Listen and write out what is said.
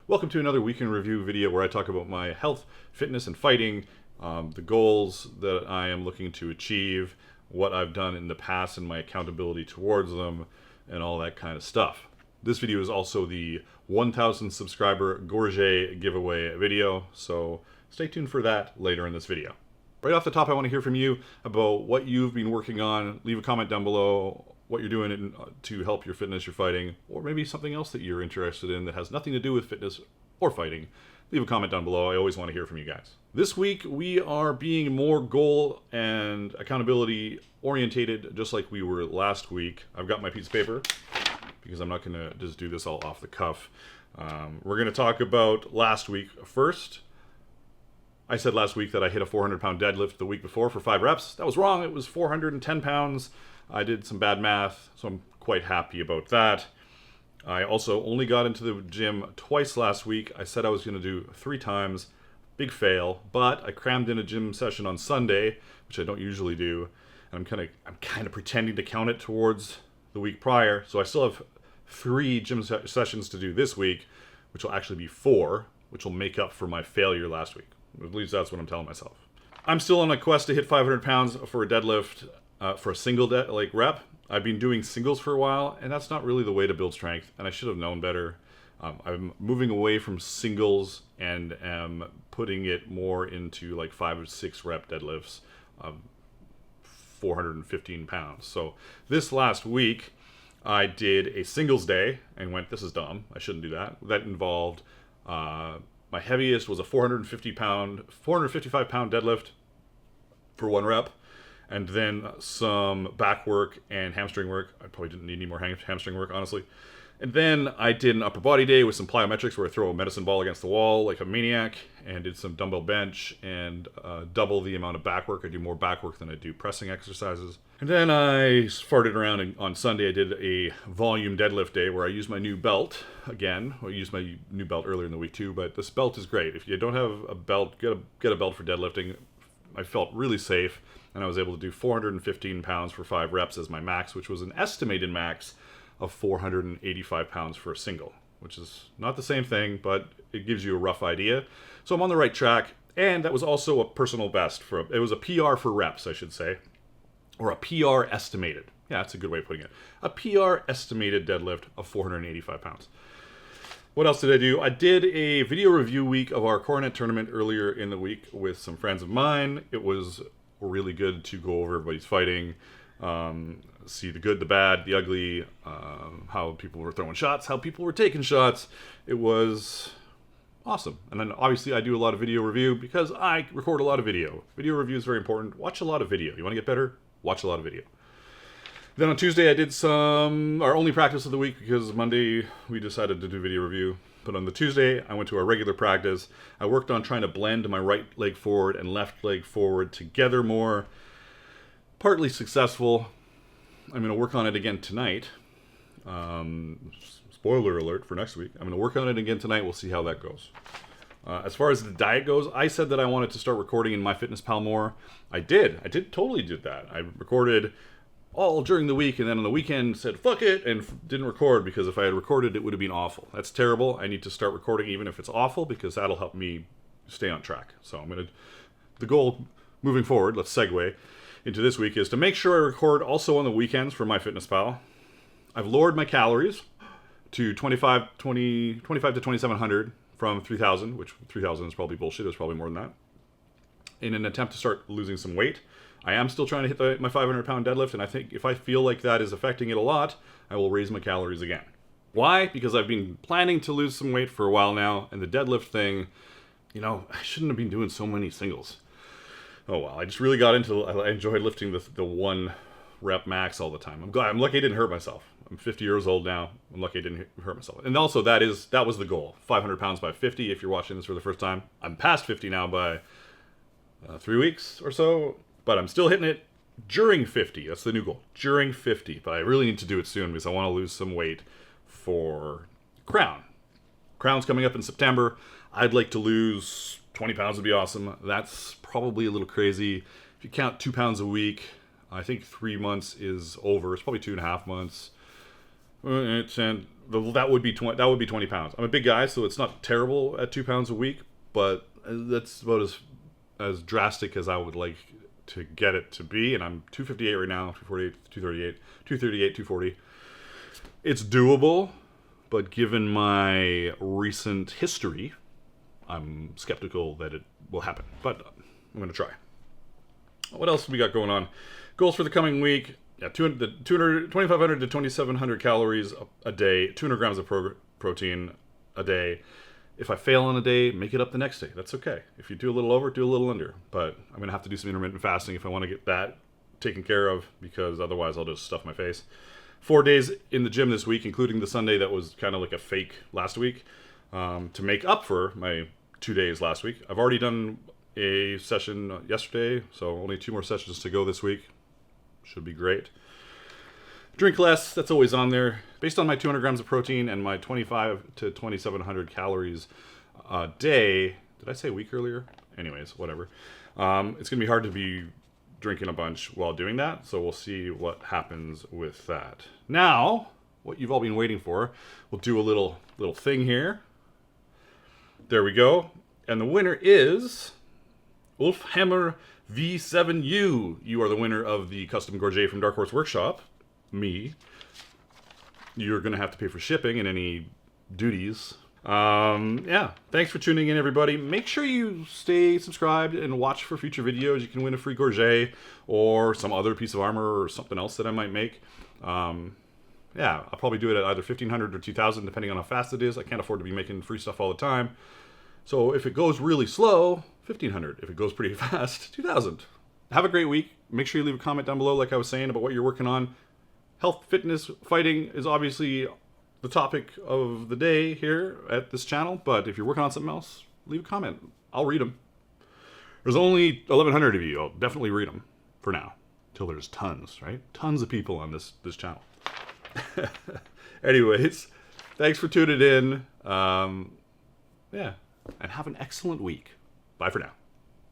Welcome to another week in review video where I talk about my health, fitness, and fighting, the goals that I am looking to achieve, what I've done in the past and my accountability towards them, and all that kind of stuff. This video is also the 1,000 subscriber Gorget giveaway video, so stay tuned for that later in this video. Right off the top, I want to hear from you about what you've been working on. Leave a comment down below what you're doing to help your fitness, your fighting, or maybe something else that you're interested in that has nothing to do with fitness or fighting. Leave a comment down below. I always want to hear from you guys. This week, we are being more goal and accountability orientated, just like we were last week. I've got my piece of paper because I'm not going to just do this all off the cuff. We're going to talk about last week first. I said last week that I hit a 400-pound deadlift the week before for 5 reps. That was wrong. It was 410 pounds. I did some bad math, so I'm quite happy about that. I also only got into the gym twice last week. I said I was going to do 3 times. Big fail, but I crammed in a gym session on Sunday, which I don't usually do. And I'm kind of pretending to count it towards the week prior. So I still have 3 gym sessions to do this week, which will actually be 4, which will make up for my failure last week. At least that's what I'm telling myself. I'm still on a quest to hit 500 pounds for a deadlift, for a single rep. I've been doing singles for a while, and that's not really the way to build strength, and I should have known better. I'm moving away from singles and am putting it more into like 5 or 6 rep deadlifts, 415 pounds. So this last week, I did a singles day and went, this is dumb, I shouldn't do that. That involved, my heaviest was a 455 pound deadlift for 1 rep. And then some back work and hamstring work. I probably didn't need any more hamstring work, honestly. And then I did an upper body day with some plyometrics where I throw a medicine ball against the wall like a maniac and did some dumbbell bench and double the amount of back work. I do more back work than I do pressing exercises. And then I farted around, and on Sunday I did a volume deadlift day where I used my new belt again. I used my new belt earlier in the week too, but this belt is great. If you don't have a belt, get a belt for deadlifting. I felt really safe, and I was able to do 415 pounds for 5 reps as my max, which was an estimated max of 485 pounds for a single, which is not the same thing, but it gives you a rough idea. So I'm on the right track, and that was also a personal best. It was a PR for reps, I should say, or a PR estimated. Yeah, that's a good way of putting it. A PR estimated deadlift of 485 pounds. What else did I do? I did a video review week of our Coronet tournament earlier in the week with some friends of mine. It was really good to go over everybody's fighting, see the good, the bad, the ugly, how people were throwing shots, how people were taking shots. It was awesome. And then obviously I do a lot of video review because I record a lot of video. Video review is very important. Watch a lot of video. You want to get better? Watch a lot of video. Then on Tuesday I did our only practice of the week because Monday we decided to do video review. But on the Tuesday I went to our regular practice. I worked on trying to blend my right leg forward and left leg forward together more. Partly successful. I'm going to work on it again tonight. Spoiler alert for next week. I'm going to work on it again tonight. We'll see how that goes. As far as the diet goes, I said that I wanted to start recording in MyFitnessPal more. I totally did that. I recorded all during the week, and then on the weekend said fuck it and didn't record, because if I had recorded it would have been awful. That's terrible. I need to start recording even if it's awful, because that'll help me stay on track. So the goal moving forward, let's segue into this week, is to make sure I record also on the weekends for MyFitnessPal. I've lowered my calories to 25 to 2,700 from 3,000, which 3,000 is probably bullshit. It's probably more than that. In an attempt to start losing some weight. I am still trying to hit my 500-pound deadlift, and I think if I feel like that is affecting it a lot, I will raise my calories again. Why? Because I've been planning to lose some weight for a while now, and the deadlift thing, I shouldn't have been doing so many singles. Oh well, I just really got into I enjoyed lifting the 1 rep max all the time. I'm lucky I didn't hurt myself. I'm 50 years old now. I'm lucky I didn't hurt myself. And also that was the goal. 500 pounds by 50 if you're watching this for the first time. I'm past 50 now by 3 weeks or so. But I'm still hitting it during 50. That's the new goal. During 50. But I really need to do it soon because I want to lose some weight for Crown. Crown's coming up in September. I'd like to lose 20 pounds would be awesome. That's probably a little crazy. If you count 2 pounds a week, I think 3 months is over. It's probably 2.5 months. That would be 20. That would be 20 pounds. I'm a big guy, so it's not terrible at 2 pounds a week, but that's about as drastic as I would like to get it to be. And I'm 258 right now, 248, 238, 238, 240. It's doable, but given my recent history, I'm skeptical that it will happen. But I'm going to try. What else have we got going on? Goals for the coming week. Yeah, 2,500 to 2,700 calories a day, 200 grams of protein a day. If I fail on a day, make it up the next day. That's okay. If you do a little over, do a little under. But I'm going to have to do some intermittent fasting if I want to get that taken care of, because otherwise I'll just stuff my face. 4 days in the gym this week, including the Sunday that was kind of like a fake last week, to make up for my 2 days last week. I've already done a session yesterday, so only 2 more sessions to go this week. Should be great. Drink less, that's always on there. Based on my 200 grams of protein and my 25 to 2,700 calories a day. Did I say a week earlier? Anyways, whatever. It's going to be hard to be drinking a bunch while doing that, so we'll see what happens with that. Now, what you've all been waiting for, we'll do a little thing here. There we go. And the winner is Ulfhammer V7U. You are the winner of the custom gorget from Dark Horse Workshop. Me. You're going to have to pay for shipping and any duties. Yeah. Thanks for tuning in, everybody. Make sure you stay subscribed and watch for future videos. You can win a free gorget or some other piece of armor or something else that I might make. Yeah, I'll probably do it at either 1,500 or 2,000, depending on how fast it is. I can't afford to be making free stuff all the time. So if it goes really slow, 1,500. If it goes pretty fast, 2,000. Have a great week. Make sure you leave a comment down below, like I was saying, about what you're working on. Health, fitness, fighting is obviously the topic of the day here at this channel, but if you're working on something else, leave a comment. I'll read them. There's only 1,100 of you. I'll definitely read them for now, till there's tons, right? Tons of people on this channel. Anyways, thanks for tuning in. Yeah, and have an excellent week. Bye for now.